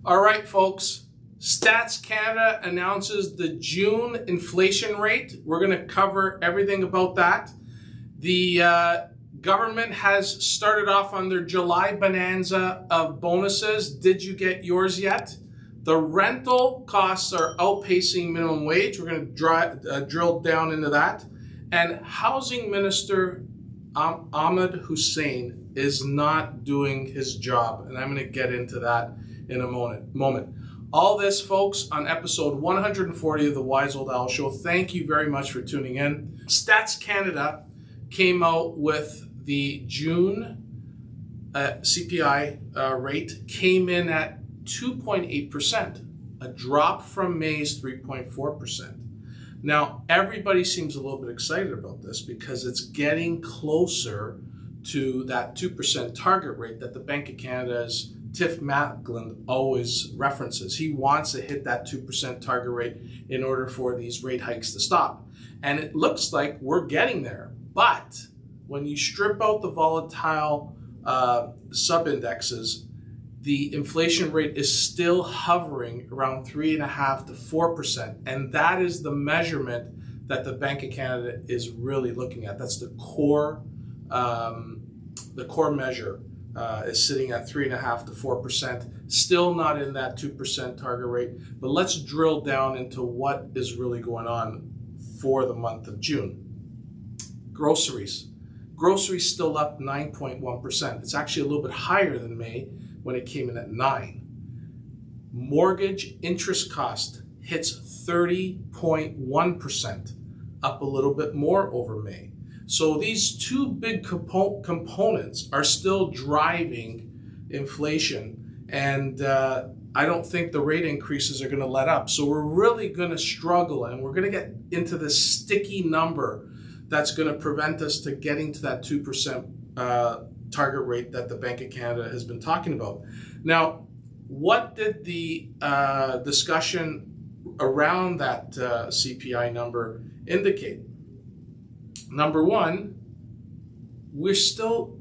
All right, folks. Stats Canada announces the June inflation rate. We're going to cover everything about that. The government has started off on their July bonanza of bonuses. Did you get yours yet? The rental costs are outpacing minimum wage. We're going to drill down into that. And Housing Minister Ahmed Hussein is not doing his job. And I'm going to get into that in a moment. All this, folks, on episode 140 of the Wise Old Owl Show. Thank you very much for tuning in. Stats Canada came out with the June CPI rate, came in at 2.8%, a drop from May's 3.4%. Now, everybody seems a little bit excited about this because it's getting closer to that 2% target rate that the Bank of Canada's Tiff Macklin always references. He wants to hit that 2% target rate in order for these rate hikes to stop. And it looks like we're getting there. But when you strip out the volatile sub-indexes, the inflation rate is still hovering around 3.5% to 4%. And that is the measurement that the Bank of Canada is really looking at. That's the core measure. Is sitting at 3.5% to 4%, still not in that 2% target rate. But let's drill down into what is really going on for the month of June. Groceries still up 9.1%. It's actually a little bit higher than May when it came in at 9. Mortgage interest cost hits 30.1%, up a little bit more over May. So these two big components are still driving inflation, and I don't think the rate increases are going to let up. So we're really going to struggle, and we're going to get into this sticky number that's going to prevent us to getting to that 2% target rate that the Bank of Canada has been talking about. Now, what did the discussion around that CPI number indicate? Number one, we're still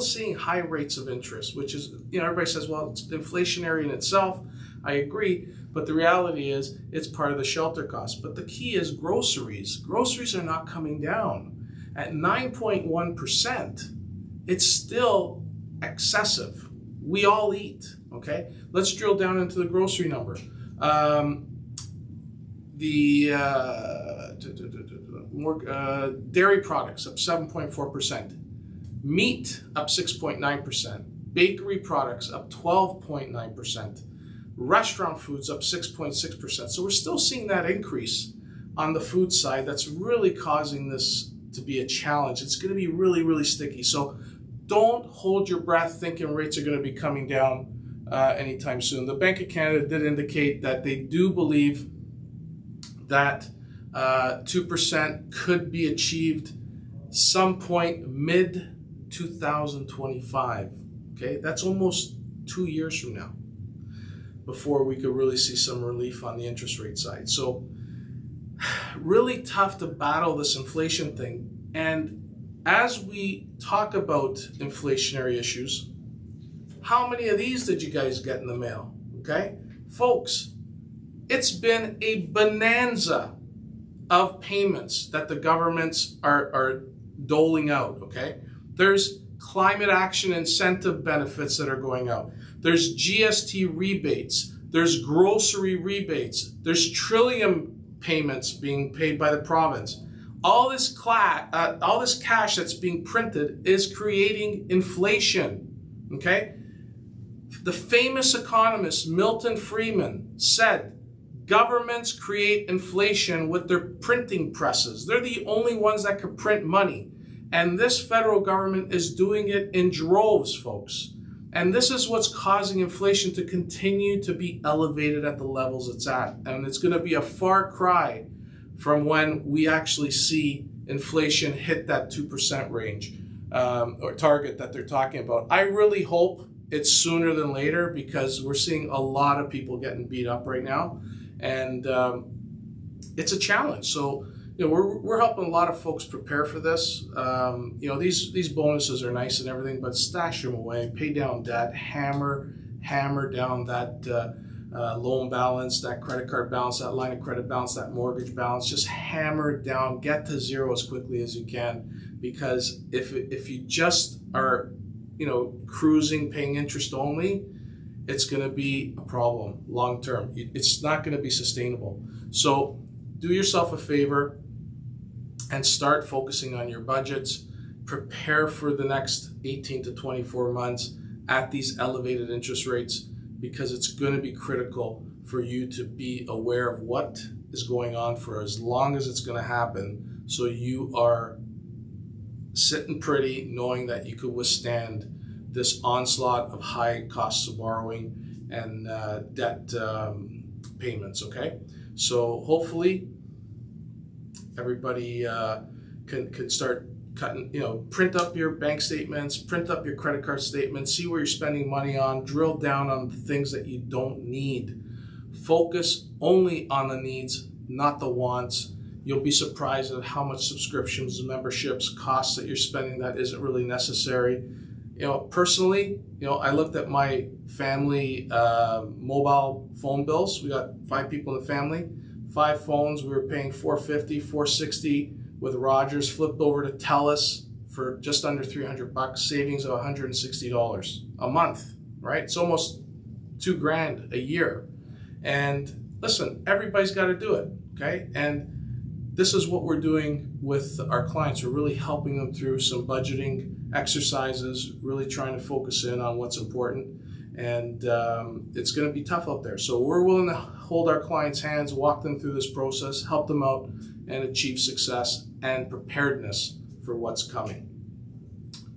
seeing high rates of interest, which is, everybody says, well, it's inflationary in itself. I agree, but the reality is it's part of the shelter cost. But the key is groceries. Groceries are not coming down. At 9.1%, it's still excessive. We all eat, okay? Let's drill down into the grocery number. Dairy products up 7.4%, meat up 6.9%, bakery products up 12.9%, restaurant foods up 6.6%. So we're still seeing that increase on the food side. That's really causing this to be a challenge. It's going to be really, really sticky. So don't hold your breath thinking rates are going to be coming down anytime soon. The Bank of Canada did indicate that they do believe that 2% could be achieved some point mid-2025. Okay, that's almost 2 years from now before we could really see some relief on the interest rate side. So really tough to battle this inflation thing. And as we talk about inflationary issues, how many of these did you guys get in the mail? Okay, folks, it's been a bonanza of payments that the governments are doling out, okay? There's climate action incentive benefits that are going out. There's GST rebates. There's grocery rebates. There's trillium payments being paid by the province. All this cash that's being printed is creating inflation, okay? The famous economist Milton Friedman said, governments create inflation with their printing presses. They're the only ones that can print money. And this federal government is doing it in droves, folks. And this is what's causing inflation to continue to be elevated at the levels it's at. And it's going to be a far cry from when we actually see inflation hit that 2% range or target that they're talking about. I really hope it's sooner than later because we're seeing a lot of people getting beat up right now. And it's a challenge. So, we're helping a lot of folks prepare for this. These bonuses are nice and everything, but stash them away, pay down debt, hammer hammer down that loan balance, that credit card balance, that line of credit balance, that mortgage balance. Just hammer it down, get to zero as quickly as you can, because if you just are, cruising, paying interest only, it's going to be a problem long term. It's not going to be sustainable. So do yourself a favor and start focusing on your budgets. Prepare for the next 18 to 24 months at these elevated interest rates, because it's going to be critical for you to be aware of what is going on for as long as it's going to happen, so you are sitting pretty knowing that you could withstand this onslaught of high costs of borrowing and debt payments, okay? So hopefully everybody can start cutting, print up your bank statements, print up your credit card statements, see where you're spending money on, drill down on the things that you don't need. Focus only on the needs, not the wants. You'll be surprised at how much subscriptions, memberships, costs that you're spending that isn't really necessary. Personally, I looked at my family mobile phone bills. We got 5 people in the family, 5 phones. We were paying $450, $460 with Rogers, flipped over to TELUS for just under $300, savings of $160 a month, right? It's almost $2,000 a year. And listen, everybody's got to do it, okay? And this is what we're doing with our clients. We're really helping them through some budgeting exercises, really trying to focus in on what's important. And it's going to be tough out there. So we're willing to hold our clients' hands, walk them through this process, help them out, and achieve success and preparedness for what's coming.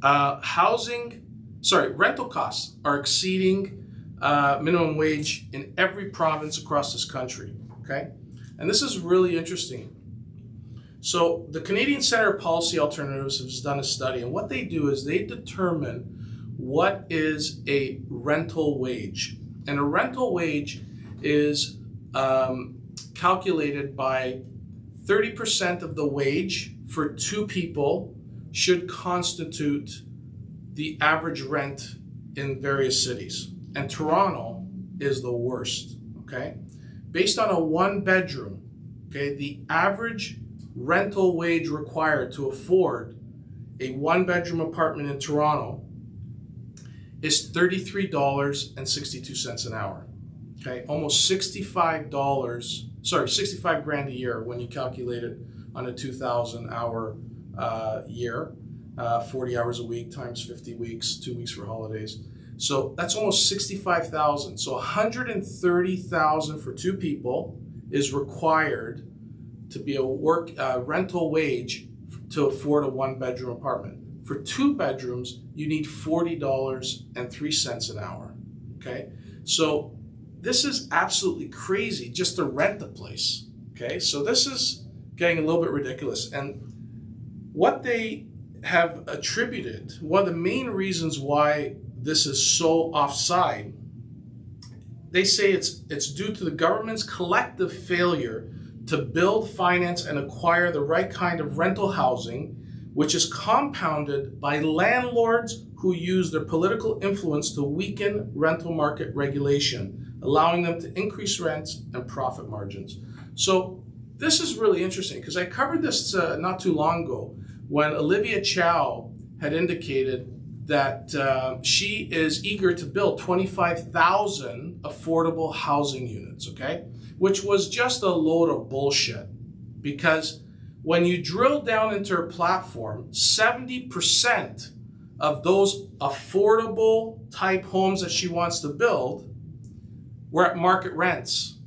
Rental costs are exceeding minimum wage in every province across this country, okay? And this is really interesting. So the Canadian Centre of Policy Alternatives has done a study, and what they do is they determine what is a rental wage. And a rental wage is calculated by 30% of the wage for 2 people should constitute the average rent in various cities. And Toronto is the worst, okay? Based on a 1-bedroom, okay, the average rental wage required to afford a 1-bedroom apartment in Toronto is $33.62 an hour, okay? Almost $65 grand a year when you calculate it on a 2,000-hour year, 40 hours a week times 50 weeks, 2 weeks for holidays. So that's almost $65,000. So $130,000 for 2 people is required to be a rental wage to afford a 1-bedroom apartment. For 2 bedrooms, you need $40.03 an hour, okay? So this is absolutely crazy just to rent the place, okay? So this is getting a little bit ridiculous. And what they have attributed, one of the main reasons why this is so offside, they say it's due to the government's collective failure to build, finance, and acquire the right kind of rental housing, which is compounded by landlords who use their political influence to weaken rental market regulation, allowing them to increase rents and profit margins. So this is really interesting, because I covered this not too long ago when Olivia Chow had indicated that she is eager to build 25,000 affordable housing units, okay? Which was just a load of bullshit, because when you drill down into her platform, 70% of those affordable type homes that she wants to build were at market rents.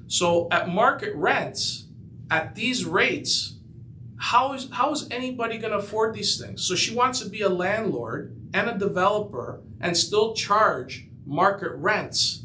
So at market rents, at these rates, how is anybody going to afford these things? So she wants to be a landlord and a developer and still charge market rents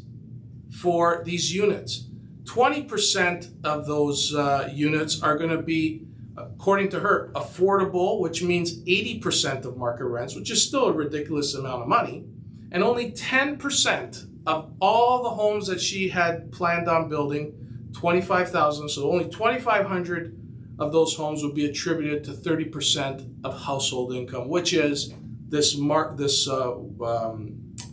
for these units. 20% of those units are going to be, according to her, affordable, which means 80% of market rents, which is still a ridiculous amount of money. And only 10% of all the homes that she had planned on building, 25,000, so only 2,500 of those homes would be attributed to 30% of household income, which is this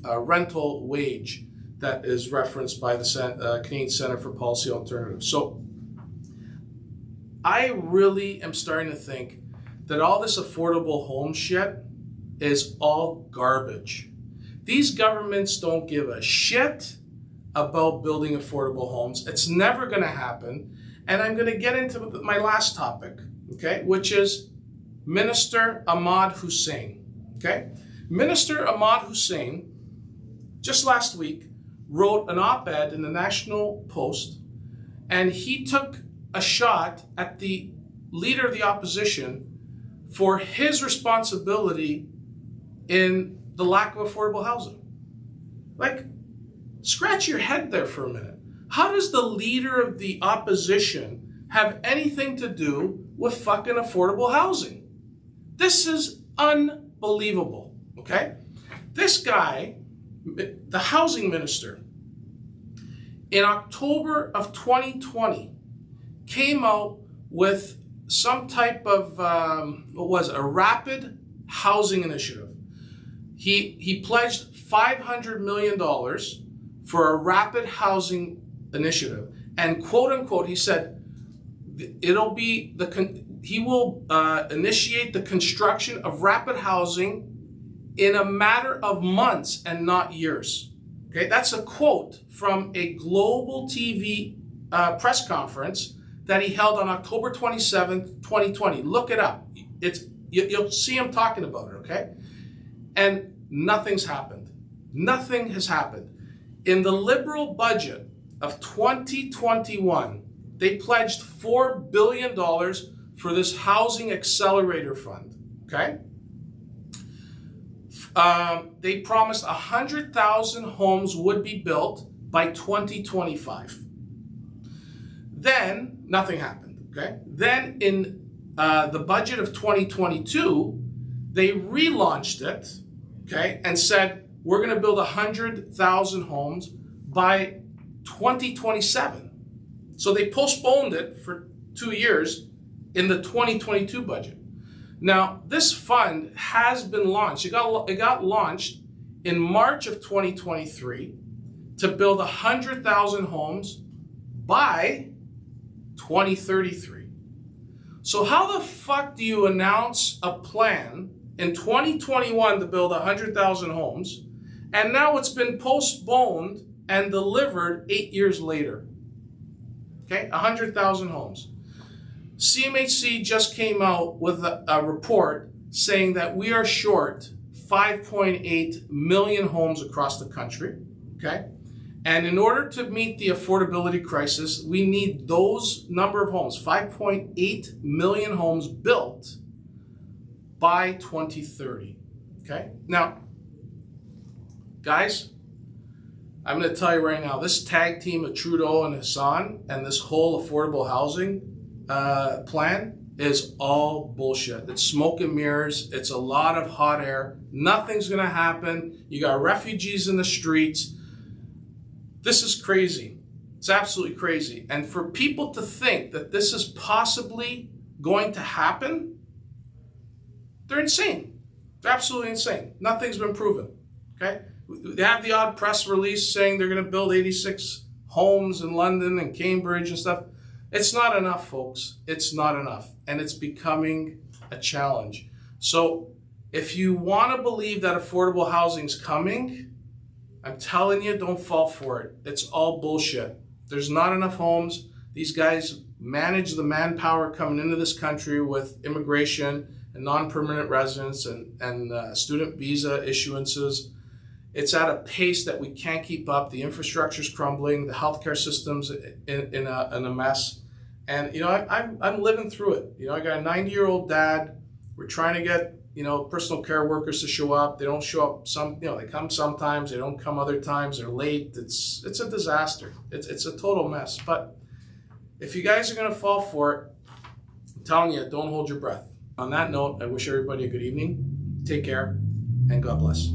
rental wage that is referenced by the Canadian Centre for Policy Alternatives. So I really am starting to think that all this affordable home shit is all garbage. These governments don't give a shit about building affordable homes. It's never going to happen. And I'm going to get into my last topic, okay, which is Minister Ahmad Hussein, okay? Minister Ahmad Hussein, just last week, wrote an op-ed in the National Post, and he took a shot at the leader of the opposition for his responsibility in the lack of affordable housing. Like, scratch your head there for a minute. How does the leader of the opposition have anything to do with fucking affordable housing? This is unbelievable, okay? This guy, the housing minister, in October of 2020, came out with some type of, a rapid housing initiative. He pledged $500 million for a rapid housing initiative. And quote unquote, he said, he will initiate the construction of rapid housing in a matter of months and not years. Okay, that's a quote from a global TV press conference that he held on October 27th, 2020. Look it up. You'll see him talking about it, okay? And nothing's happened. Nothing has happened. In the Liberal budget of 2021, they pledged $4 billion for this housing accelerator fund, okay? They promised 100,000 homes would be built by 2025. Then, nothing happened, okay? Then in the budget of 2022, they relaunched it, okay, and said, we're gonna build 100,000 homes by 2027. So they postponed it for 2 years in the 2022 budget. Now, this fund has been launched. It got launched in March of 2023 to build 100,000 homes by 2033. So how the fuck do you announce a plan in 2021 to build 100,000 homes, and now it's been postponed and delivered 8 years later? Okay, 100,000 homes. CMHC just came out with a report saying that we are short 5.8 million homes across the country, okay? And in order to meet the affordability crisis, we need those number of homes, 5.8 million homes built by 2030, okay? Now, guys, I'm gonna tell you right now, this tag team of Trudeau and Hassan and this whole affordable housing plan is all bullshit. It's smoke and mirrors. It's a lot of hot air. Nothing's gonna happen. You got refugees in the streets. This is crazy. It's absolutely crazy. And for people to think that this is possibly going to happen, they're insane. They're absolutely insane. Nothing's been proven, okay? They have the odd press release saying they're gonna build 86 homes in London and Cambridge and stuff. It's not enough, folks. It's not enough. And it's becoming a challenge. So if you want to believe that affordable housing's coming, I'm telling you, don't fall for it. It's all bullshit. There's not enough homes. These guys manage the manpower coming into this country with immigration and non-permanent residents and student visa issuances. It's at a pace that we can't keep up. The infrastructure's crumbling. The healthcare system's in a mess. And, you know, I'm living through it. You know, I got a 90-year-old dad. We're trying to get, you know, personal care workers to show up. They don't show up they come sometimes, they don't come other times, they're late. It's a disaster. It's a total mess. But if you guys are gonna fall for it, I'm telling you, don't hold your breath. On that note, I wish everybody a good evening. Take care and God bless.